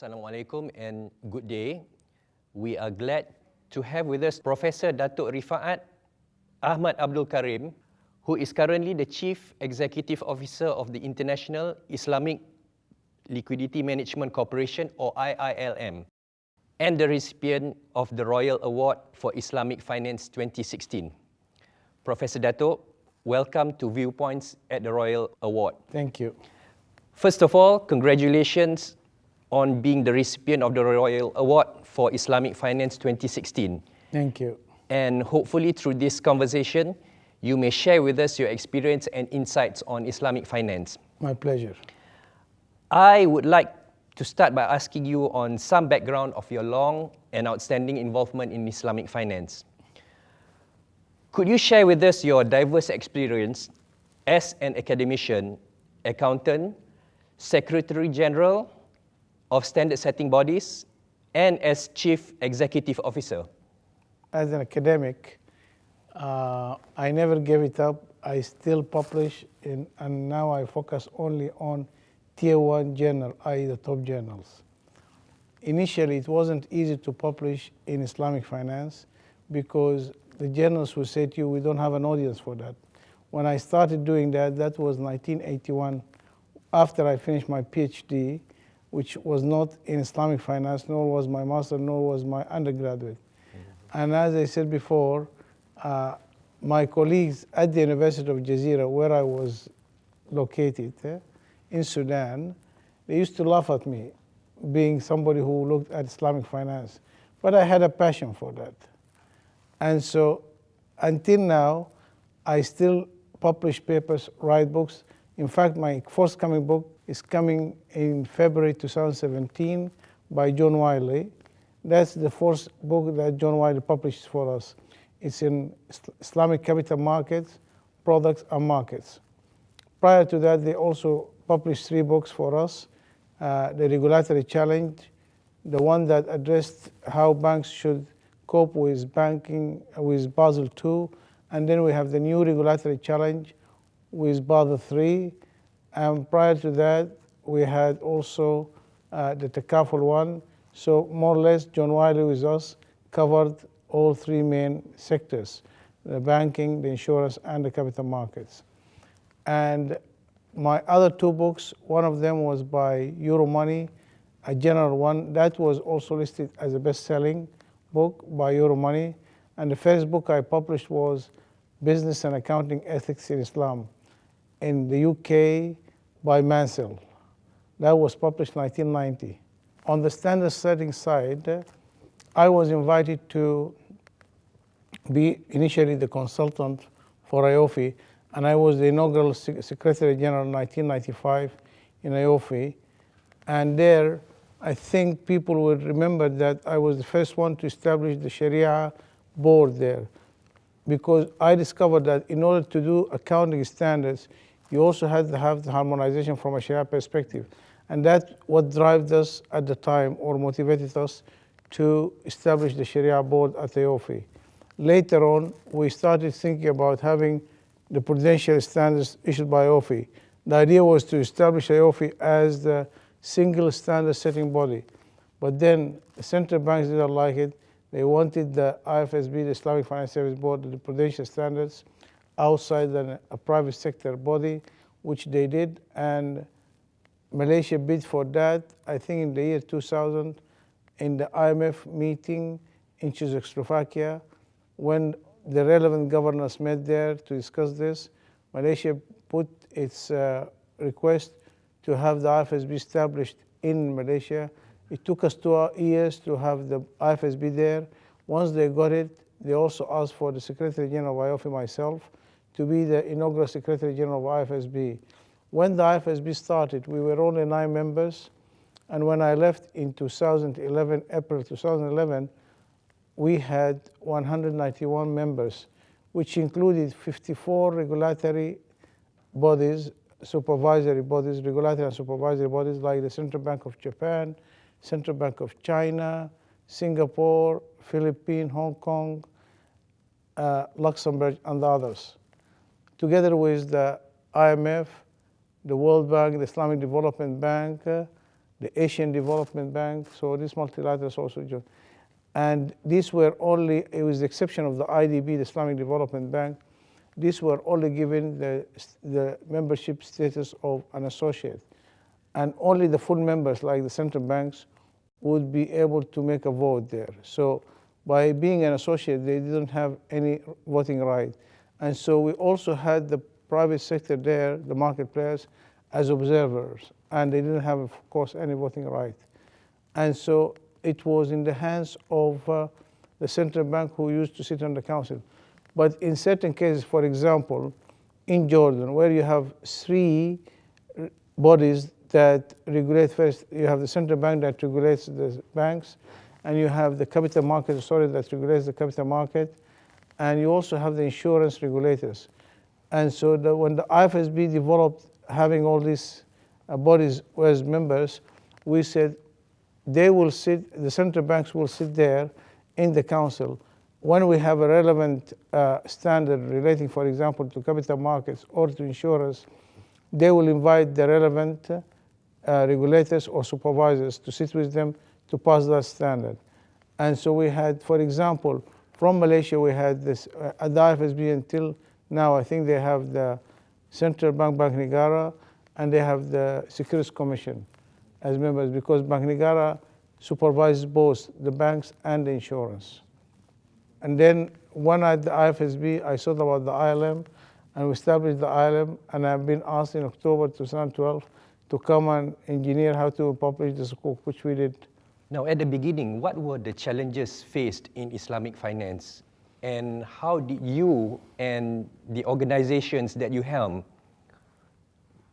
Assalamualaikum and good day. We are glad to have with us Professor Datuk Rifaat Ahmad Abdul Karim, who is currently the Chief Executive Officer of the International Islamic Liquidity Management Corporation, or IILM, and the recipient of the Royal Award for Islamic Finance 2016. Professor Datuk, welcome to Viewpoints at the Royal Award. Thank you. First of all, congratulations on being the recipient of the Royal Award for Islamic Finance 2016. Thank you. And hopefully through this conversation, you may share with us your experience and insights on Islamic finance. My pleasure. I would like to start by asking you on some background of your long and outstanding involvement in Islamic finance. Could you share with us your diverse experience as an academician, accountant, Secretary General of standard setting bodies, and as Chief Executive Officer? As an academic, I never gave it up. I still publish, and now I focus only on Tier 1 journal, i.e. the top journals. Initially, it wasn't easy to publish in Islamic finance because the journals would say to you, we don't have an audience for that. When I started doing that, that was 1981, after I finished my PhD, which was not in Islamic finance, nor was my master, nor was my undergraduate. And as I said before, my colleagues at the University of Jazeera, where I was located in Sudan, they used to laugh at me, being somebody who looked at Islamic finance. But I had a passion for that. And so until now, I still publish papers, write books. In fact, my forthcoming book is coming in February 2017 by John Wiley. That's the fourth book that John Wiley publishes for us. It's in Islamic capital markets, products, and markets. Prior to that, they also published 3 books for us. The Regulatory Challenge, the one that addressed how banks should cope with banking, with Basel II, and then we have the New Regulatory Challenge with Basel III. And prior to that, we had also the Takaful one. So more or less, John Wiley with us covered all 3 main sectors, the banking, the insurance, and the capital markets. And my other 2 books, one of them was by Euromoney, a general one. That was also listed as a best-selling book by Euromoney. And the first book I published was Business and Accounting Ethics in Islam, in the UK by Mansell. That was published in 1990. On the standard setting side, I was invited to be initially the consultant for IOFI, and I was the inaugural Secretary General in 1995 in IOFI. And there, I think people will remember that I was the first one to establish the Sharia board there, because I discovered that in order to do accounting standards, you also had to have the harmonization from a Sharia perspective. And that's what drove us at the time, or motivated us, to establish the Sharia board at IOFI. Later on, we started thinking about having the prudential standards issued by IOFI. The idea was to establish IOFI as the single standard setting body. But then the central banks didn't like it. They wanted the IFSB, the Islamic Finance Service Board, the prudential standards, outside a private sector body, which they did. And Malaysia bid for that, I think in the year 2000, in the IMF meeting in Czechoslovakia, when the relevant governors met there to discuss this. Malaysia put its request to have the IFSB established in Malaysia. It took us 2 years to have the IFSB there. Once they got it, they also asked for the Secretary General of IOFI, myself, to be the inaugural Secretary General of IFSB. When the IFSB started, we were only 9 members, and when I left in 2011, April 2011, we had 191 members, which included 54 regulatory bodies, supervisory bodies, regulatory and supervisory bodies, like the Central Bank of Japan, Central Bank of China, Singapore, Philippines, Hong Kong, Luxembourg, and others. Together with the IMF, the World Bank, the Islamic Development Bank, the Asian Development Bank. So these multilaterals also joined. And these were only, it was the exception of the IDB, the Islamic Development Bank, these were only given the membership status of an associate. And only the full members, like the central banks, would be able to make a vote there. So by being an associate, they didn't have any voting right. And so we also had the private sector there, the market players, as observers. And they didn't have, of course, any voting right. And so it was in the hands of the central bank, who used to sit on the council. But in certain cases, for example, in Jordan, where you have three bodies that regulate, first you have the central bank that regulates the banks, and you have the capital market authority that regulates the capital market, and you also have the insurance regulators. And so when the IFSB developed having all these bodies as members, we said they will sit, the central banks will sit there in the council. When we have a relevant standard relating, for example, to capital markets or to insurance, they will invite the relevant regulators or supervisors to sit with them to pass that standard. And so we had, for example, from Malaysia, we had this, at the IFSB until now, I think they have the Central Bank, Bank Negara, and they have the Securities Commission as members, because Bank Negara supervises both the banks and the insurance. And then when at the IFSB, I thought about the ILM, and we established the ILM, and I've been asked in October 2012 to come and engineer how to publish the Sukuk, which we did. Now, at the beginning, what were the challenges faced in Islamic finance? And how did you and the organizations that you helm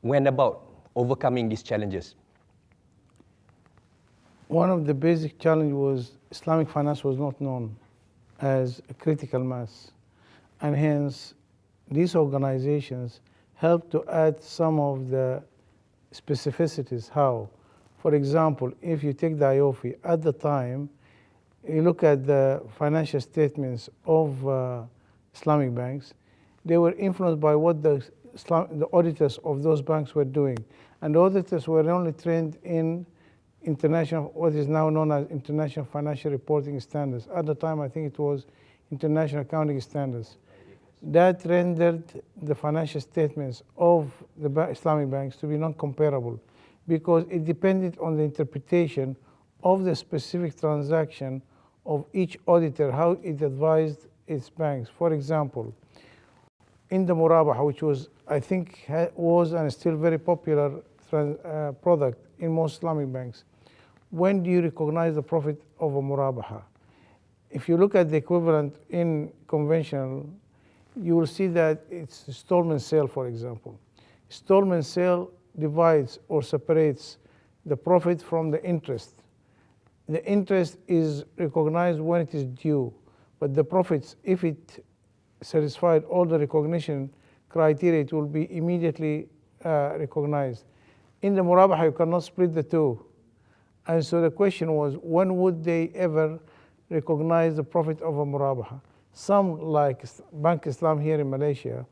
went about overcoming these challenges? One of the basic challenges was Islamic finance was not known as a critical mass. And hence, these organizations helped to add some of the specificities. How? For example, if you take the IOFI, at the time, you look at the financial statements of Islamic banks, they were influenced by what the auditors of those banks were doing. And the auditors were only trained in international, what is now known as International Financial Reporting Standards. At the time, I think it was International Accounting Standards. That rendered the financial statements of the Islamic banks to be non-comparable, because it depended on the interpretation of the specific transaction of each auditor, how it advised its banks. For example, in the Murabaha, which was, I think, was and is still very popular product in most Islamic banks, when do you recognize the profit of a Murabaha? If you look at the equivalent in conventional, you will see that it's installment sale, for example. Installment sale divides or separates the profit from the interest. The interest is recognized when it is due, but the profits, if it satisfied all the recognition criteria, it will be immediately recognized. In the Murabaha, you cannot split the two. And so the question was, when would they ever recognize the profit of a Murabaha? Some, like Bank Islam here in Malaysia,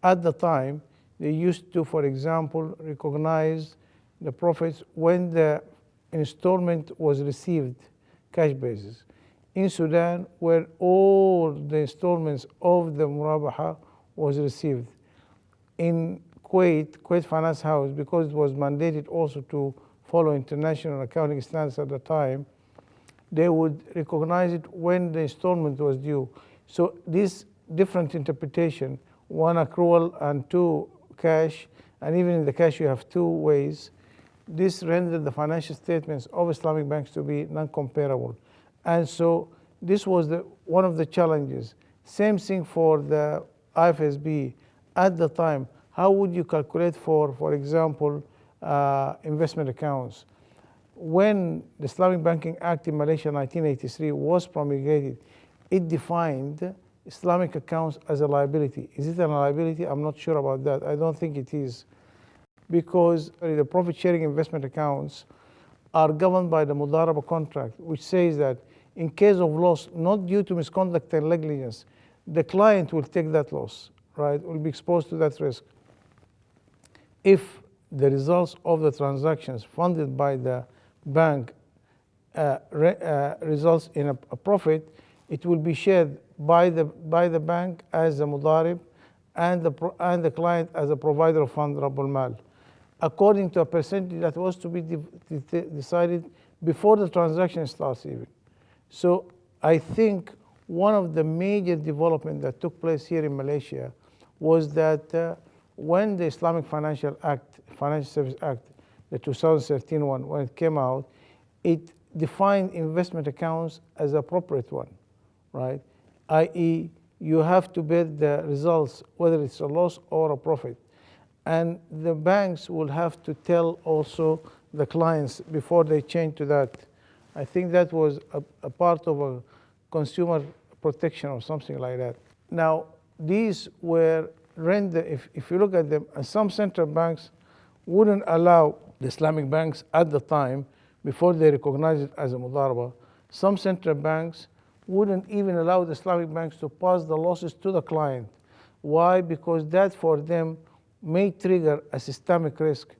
at the time, they used to, for example, recognize the profits when the installment was received, cash basis. In Sudan, where all the installments of the Murabaha was received. In Kuwait Finance House, because it was mandated also to follow international accounting standards at the time, they would recognize it when the installment was due. So this different interpretation, one accrual and two cash, and even in the cash you have two ways, this rendered the financial statements of Islamic banks to be non-comparable. And so this was one of the challenges. Same thing for the IFSB. At the time, how would you calculate for example, investment accounts? When the Islamic Banking Act in Malaysia 1983 was promulgated, it defined Islamic accounts as a liability. Is it a liability? I'm not sure about that. I don't think it is. Because the profit-sharing investment accounts are governed by the Mudaraba contract, which says that in case of loss, not due to misconduct and negligence, the client will take that loss, right? Will be exposed to that risk. If the results of the transactions funded by the bank results in a profit, it will be shared by the bank as a mudarib and the client as a provider of fund Rabbul Mal, according to a percentage that was to be decided before the transaction starts even. So I think one of the major developments that took place here in Malaysia was that when the Islamic Financial Service Act, the 2013 one, when it came out, it defined investment accounts as appropriate one, right? i.e., you have to bet the results, whether it's a loss or a profit. And the banks will have to tell also the clients before they change to that. I think that was a part of a consumer protection or something like that. Now, these were rendered, if you look at them, some central banks wouldn't allow the Islamic banks at the time, before they recognized it as a mudaraba, some central banks wouldn't even allow the Islamic banks to pass the losses to the client. Why? Because that for them may trigger a systemic risk,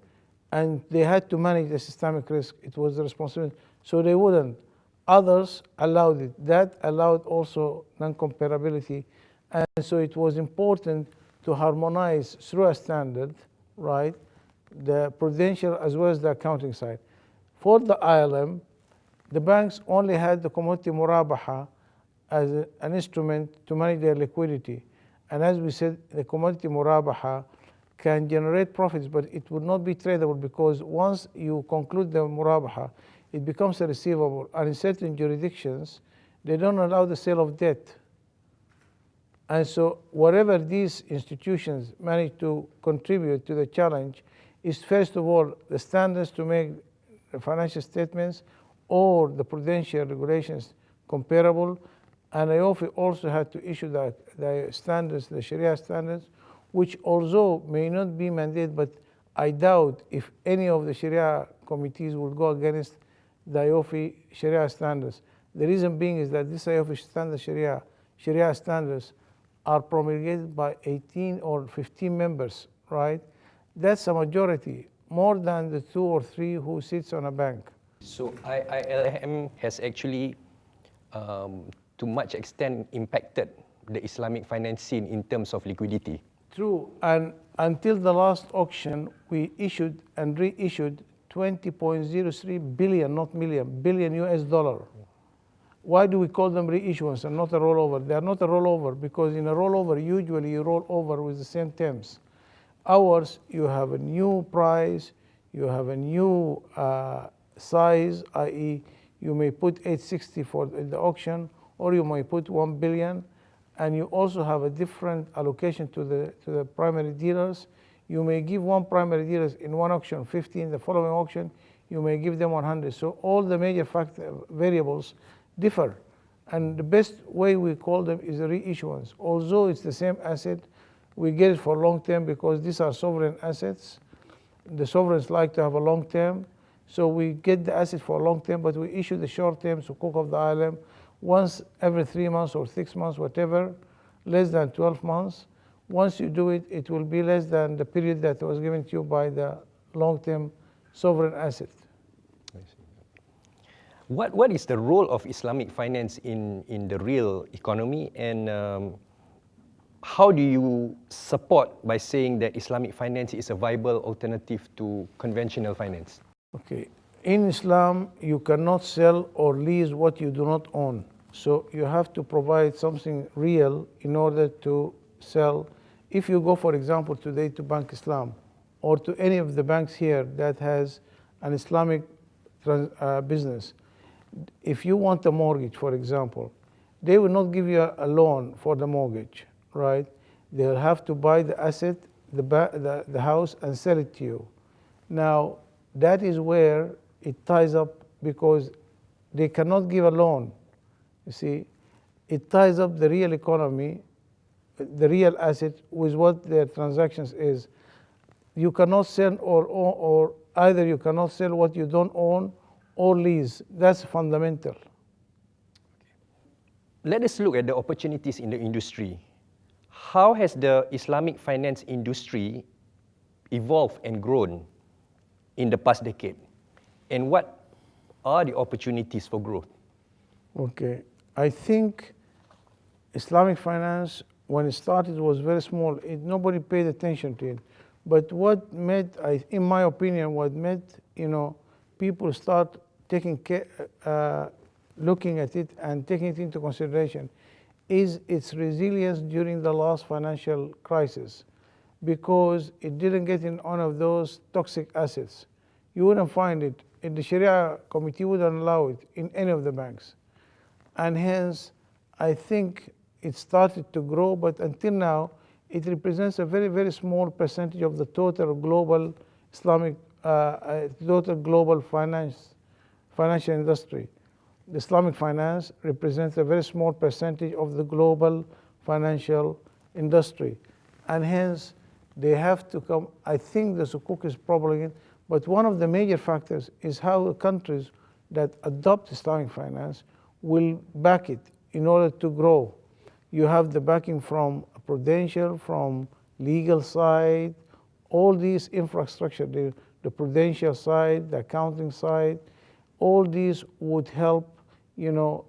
and they had to manage the systemic risk. It was the responsibility. So they wouldn't. Others allowed it. That allowed also non-comparability. And so it was important to harmonize through a standard, right, the prudential as well as the accounting side. For the ILM, the banks only had the commodity murabaha as an instrument to manage their liquidity. And as we said, the commodity murabaha can generate profits, but it would not be tradable, because once you conclude the murabaha, it becomes a receivable. And in certain jurisdictions, they don't allow the sale of debt. And so whatever these institutions manage to contribute to the challenge is, first of all, the standards to make the financial statements or the prudential regulations comparable. And IOFI also had to issue the standards, the Sharia standards, which although may not be mandated, but I doubt if any of the Sharia committees will go against the IOFI Sharia standards. The reason being is that this IOFI standard Sharia standards are promulgated by 18 or 15 members, right? That's a majority, more than the 2 or 3 who sits on a bank. So ILM has actually, to much extent, impacted the Islamic finance scene in terms of liquidity. True, and until the last auction, we issued and reissued 20.03 billion, not million, billion US dollar. Why do we call them reissuance and not a rollover? They are not a rollover because in a rollover, usually you roll over with the same terms. Ours, you have a new price, you have a new size, i.e. you may put 860 for the auction, or you may put 1 billion, and you also have a different allocation to the primary dealers. You may give one primary dealers in one auction 50, in the following auction you may give them 100. So all the major variables differ, and the best way we call them is a reissuance. Although it's the same asset, we get it for long term because these are sovereign assets. The sovereigns like to have a long term, so we get the asset for a long term, but we issue the short term sukuk of the ILM once every 3 months or 6 months, whatever, less than 12 months. Once you do it, it will be less than the period that was given to you by the long-term sovereign asset. What is the role of Islamic finance in the real economy, and how do you support by saying that Islamic finance is a viable alternative to conventional finance? Okay. In Islam, you cannot sell or lease what you do not own. So you have to provide something real in order to sell. If you go, for example, today to Bank Islam or to any of the banks here that has an Islamic business, if you want a mortgage, for example, they will not give you a loan for the mortgage, right? They'll have to buy the asset, the house, and sell it to you. Now, that is where it ties up, because they cannot give a loan. You see, it ties up the real economy, the real asset, with what their transactions is. You cannot sell or either you cannot sell what you don't own or lease. That's fundamental. Let us look at the opportunities in the industry. How has the Islamic finance industry evolved and grown in the past decade? And what are the opportunities for growth? Okay, I think Islamic finance, when it started, was very small. Nobody paid attention to it. But what made, in my opinion, what made people start looking at it and taking it into consideration is its resilience during the last financial crisis, because it didn't get in one of those toxic assets. You wouldn't find it. In the Sharia committee wouldn't allow it in any of the banks. And hence, I think it started to grow, but until now, it represents a very, very small percentage of the total global Islamic, total global financial industry. The Islamic finance represents a very small percentage of the global financial industry. And hence, they have to come, I think the Sukuk is probably it, but one of the major factors is how the countries that adopt Islamic finance will back it in order to grow. You have the backing from prudential, from legal side, all these infrastructure, the prudential side, the accounting side, all these would help, for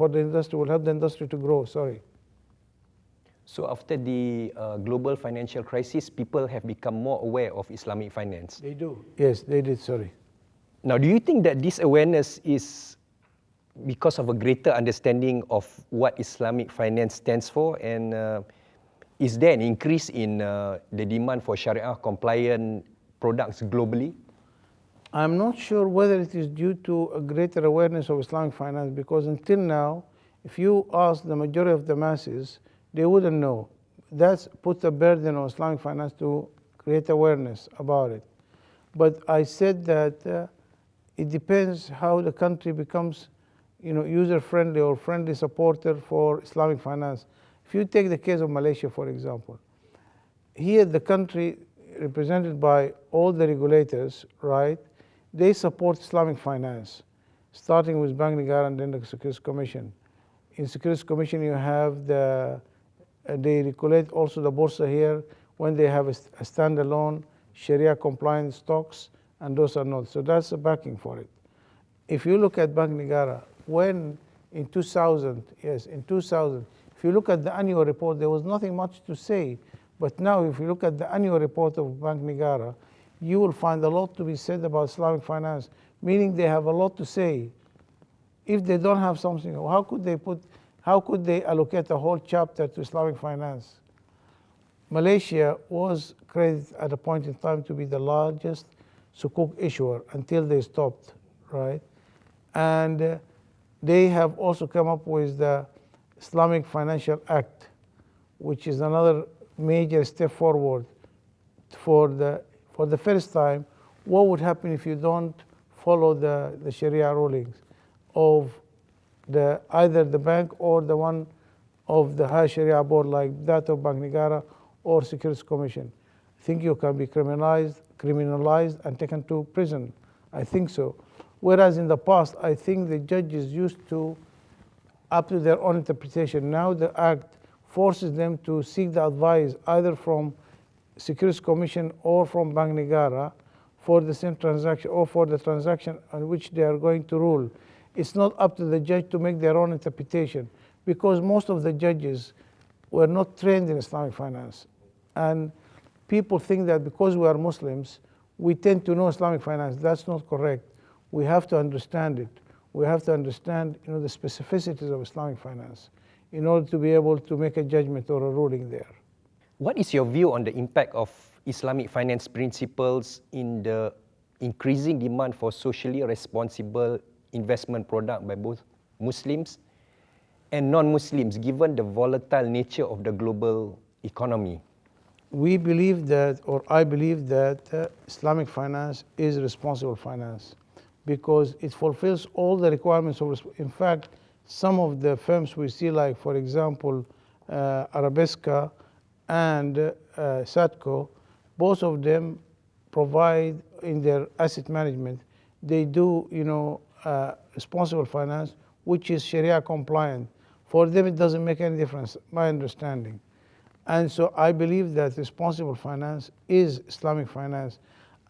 the industry, will help the industry to grow, sorry. So after the global financial crisis, people have become more aware of Islamic finance. They do. Yes, they did, sorry. Now, do you think that this awareness is because of a greater understanding of what Islamic finance stands for? And is there an increase in the demand for Sharia compliant products globally? I'm not sure whether it is due to a greater awareness of Islamic finance, because until now, if you ask the majority of the masses, they wouldn't know. That's put a burden on Islamic finance to create awareness about it. But I said that it depends how the country becomes user-friendly or friendly supporter for Islamic finance. If you take the case of Malaysia, for example, here the country represented by all the regulators, right, they support Islamic finance, starting with Bank Negara and then the Securities Commission. In Securities Commission, you have they regulate also the Bursa here when they have a standalone Sharia compliant stocks, and those are not. So that's the backing for it. If you look at Bank Negara, when in 2000, if you look at the annual report, there was nothing much to say. But now, if you look at the annual report of Bank Negara, you will find a lot to be said about Islamic finance, meaning they have a lot to say. If they don't have something, how could they allocate a whole chapter to Islamic finance? Malaysia was credited at a point in time to be the largest Sukuk issuer until they stopped, right? And they have also come up with the Islamic Financial Act, which is another major step forward for the first time. What would happen if you don't follow the Sharia rulings of either the bank or the one of the High Sharia Board, like that of Bank Negara or Securities Commission? I think you can be criminalized and taken to prison. I think so. Whereas in the past, I think the judges used to, up to their own interpretation. Now the Act forces them to seek the advice either from Securities Commission or from Bank Negara for the same transaction or for the transaction on which they are going to rule. It's not up to the judge to make their own interpretation, because most of the judges were not trained in Islamic finance. And people think that because we are Muslims, we tend to know Islamic finance. That's not correct. We have to understand it. We have to understand the specificities of Islamic finance in order to be able to make a judgment or a ruling there. What is your view on the impact of Islamic finance principles in the increasing demand for socially responsible investment product by both Muslims and non-Muslims, given the volatile nature of the global economy? We believe that, or I believe that Islamic finance is responsible finance because it fulfills all the requirements of, in fact, some of the firms we see, like, for example, Arabesca and Satco, both of them provide in their asset management, they do, responsible finance, which is Sharia compliant. For them, it doesn't make any difference, my understanding. And so I believe that responsible finance is Islamic finance.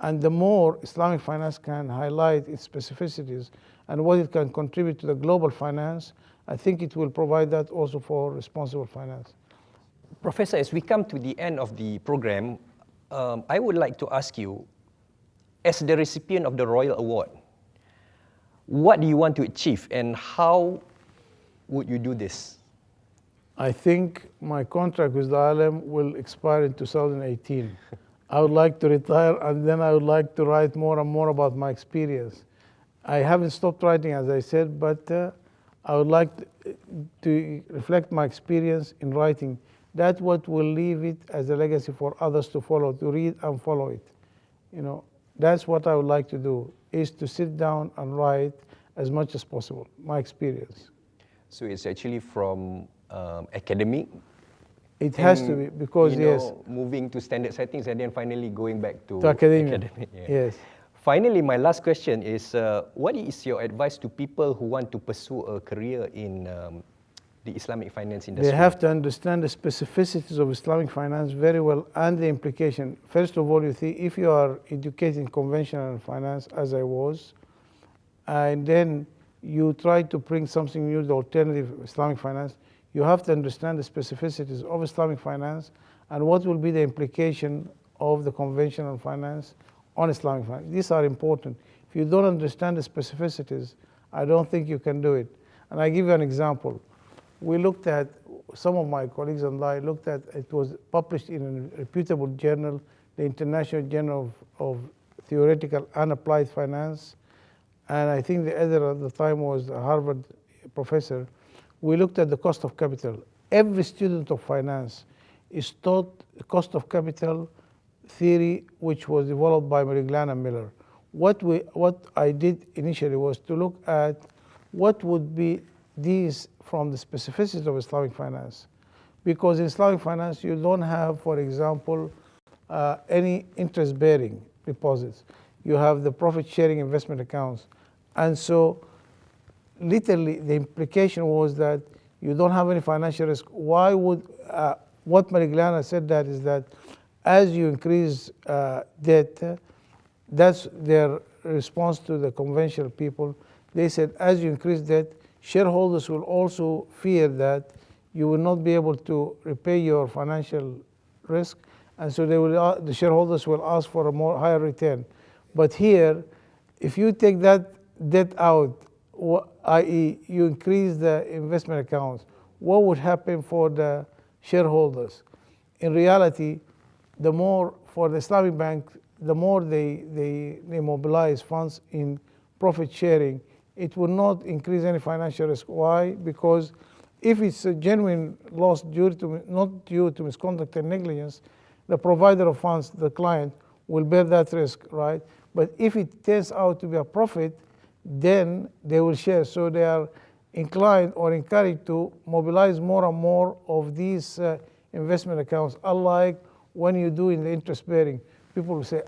And the more Islamic finance can highlight its specificities and what it can contribute to the global finance, I think it will provide that also for responsible finance. Professor, as we come to the end of the program, I would like to ask you, as the recipient of the Royal Award, what do you want to achieve and how would you do this? I think my contract with the ILM will expire in 2018. I would like to retire, and then I would like to write more and more about my experience. I haven't stopped writing, as I said, but I would like to reflect my experience in writing. That's what will leave it as a legacy for others to follow, to read and follow it. You know, that's what I would like to do, is to sit down and write as much as possible, my experience. So it's actually from academic. It has to be, because yes, moving to standard settings and then finally going back to academic. Yeah. Yes. Finally, my last question is, what is your advice to people who want to pursue a career in the Islamic finance industry? They have to understand the specificities of Islamic finance very well and the implication. First of all, you see, if you are educated in conventional finance, as I was, and then you try to bring something new, the alternative Islamic finance, you have to understand the specificities of Islamic finance and what will be the implication of the conventional finance on Islamic finance. These are important. If you don't understand the specificities, I don't think you can do it. And I give you an example. We looked at, some of my colleagues and I looked at, it was published in a reputable journal, the International Journal of Theoretical and Applied Finance, and I think the editor at the time was a Harvard professor. We looked at the cost of capital. Every student of finance is taught the cost of capital theory, which was developed by Meriglano and Miller. What I did initially was to look at what would be these from the specificities of Islamic finance. Because in Islamic finance, you don't have, for example, any interest-bearing deposits. You have the profit-sharing investment accounts. And so literally, the implication was that you don't have any financial risk. Why would, what Meriglano said that is that as you increase debt, that's their response to the conventional people. They said, as you increase debt, shareholders will also fear that you will not be able to repay your financial risk, and so they will, the shareholders will ask for a higher return. But here, if you take that debt out, i.e. you increase the investment accounts, what would happen for the shareholders? In reality, the more for the Islamic bank, the more they mobilize funds in profit sharing, it will not increase any financial risk. Why? Because if it's a genuine loss not due to misconduct and negligence, the provider of funds, the client, will bear that risk, right? But if it turns out to be a profit, then they will share. So they are inclined or encouraged to mobilize more and more of these investment accounts, unlike when you do in the interest bearing. People will say,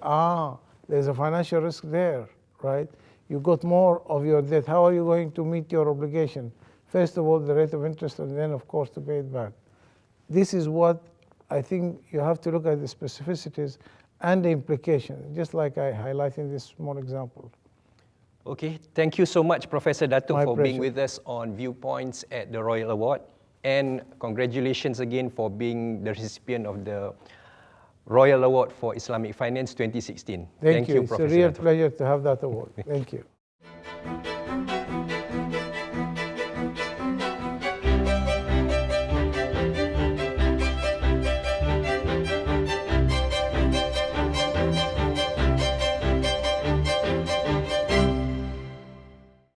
there's a financial risk there, right? You got more of your debt. How are you going to meet your obligation? First of all, the rate of interest, and then, of course, to pay it back. This is what I think you have to look at the specificities and the implication, just like I highlighted in this small example. Okay, thank you so much, Professor Datuk, for being pleasure. with us on Viewpoints at the Royal Award. And congratulations again for being the recipient of the Royal Award for Islamic Finance 2016. Thank you. Professor It's a real Datuk. pleasure to have that award. Thank you.